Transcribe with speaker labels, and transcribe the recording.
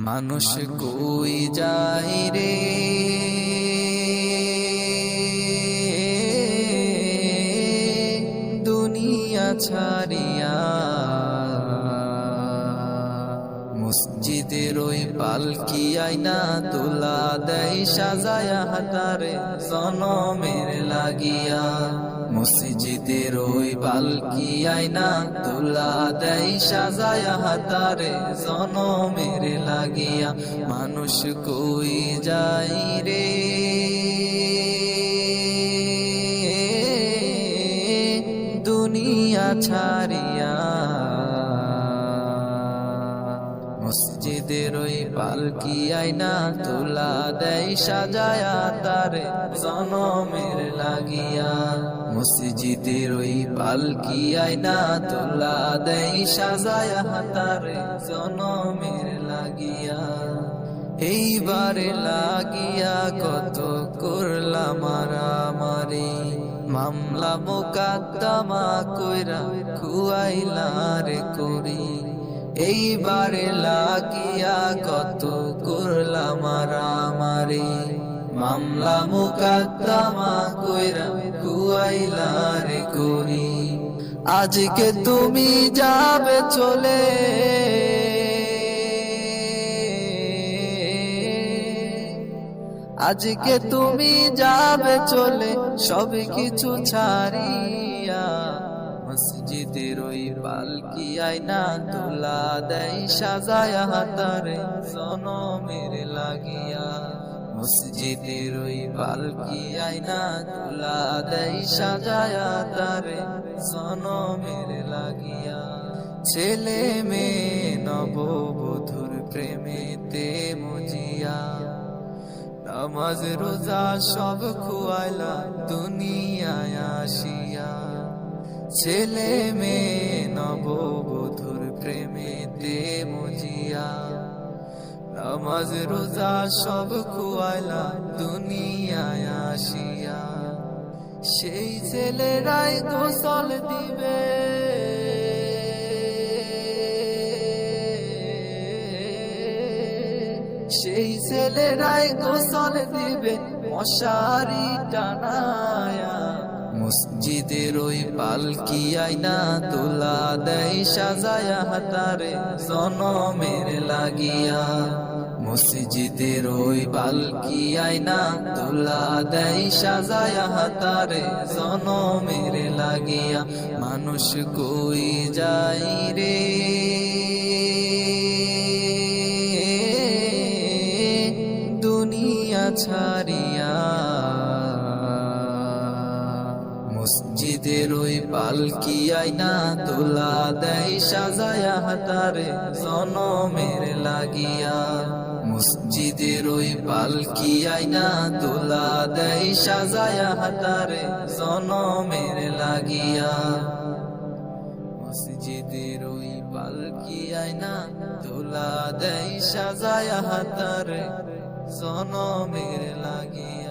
Speaker 1: মানুষ কই যায় রে দুনিয়া ছাড়িয়া, মসজিদের ওই পালকি আইনা তোলা দেয় সাজায়া হাতারে জনমের লাগিয়া। মসজিদের ওই পালকি আইনা তোলা দেয় সাজায়া হাতারে জনমের লাগিয়া। মানুষ কই যায় রে দুনিয়া ছাড়িয়া, মসজিদের ওই পালকি আইনা তোলা দেয় সাজায়া তারে জনমের লাগিয়া। মসজিদের ওই পালকি আইনা তোলা দেয় সাজায়া তারে জনমের লাগিয়া। এইবারে লাগিয়া কত করলাম মারামারি, মামলা মোকদ্দমা কইরা খুয়াইলা রে করি। এইবারে লাগিয়া কত করলাম মারামারি, মামলা মোকদ্দমা কইরা খুয়াইলা রে করি। আজকে তুমি যাবে চলে, আজকে তুমি যাবে চলে সব কিছু ছাড়িয়া। মসজিদের ওই পালকি আইনা তোলা দেয় সাজায়া হাতারে জনমের লাগিয়া। মসজিদের ওই পালকি আইনা তোলা দেয় সাজায়া তারে জনমের লাগিয়া। ছেলে মেয়ে নববধূর প্রেমেতে মজিয়া, নামাজ রোজা সব খুয়াইলা দুনিয়ায় আসিয়া। ছেলে মেয়ে নববধূর প্রেমেতে মজিয়া, নামাজ রোজা সব খুয়াইলা দুনিয়ায় আসিয়া। সেই ছেলেরাই গোসল দিবে, সেই ছেলেরাই গোসল দিবে মশারি টানায়া। মসজিদের ওই পালকি আইনা তোলা দেয় সাজায়া হাতারে জনমের লাগিয়া। মসজিদের ওই পালকি আইনা তোলা দেয় সাজায়া হাতারে জনমের লাগিয়া। মানুষ কই যায় রে দুনিয়া ছাড়িয়া, মসজিদের ওই পালকি আইনা তোলা দেয় সাজায়া হাতারে জনমের লাগিয়া। মসজিদের ওই পালকি আইনা তোলা দেয় সাজায়া হাতারে জনমের লাগিয়া। মসজিদের ওই পালকি আইনা তোলা দেয় সাজায়া হাতারে জনমের লাগিয়া।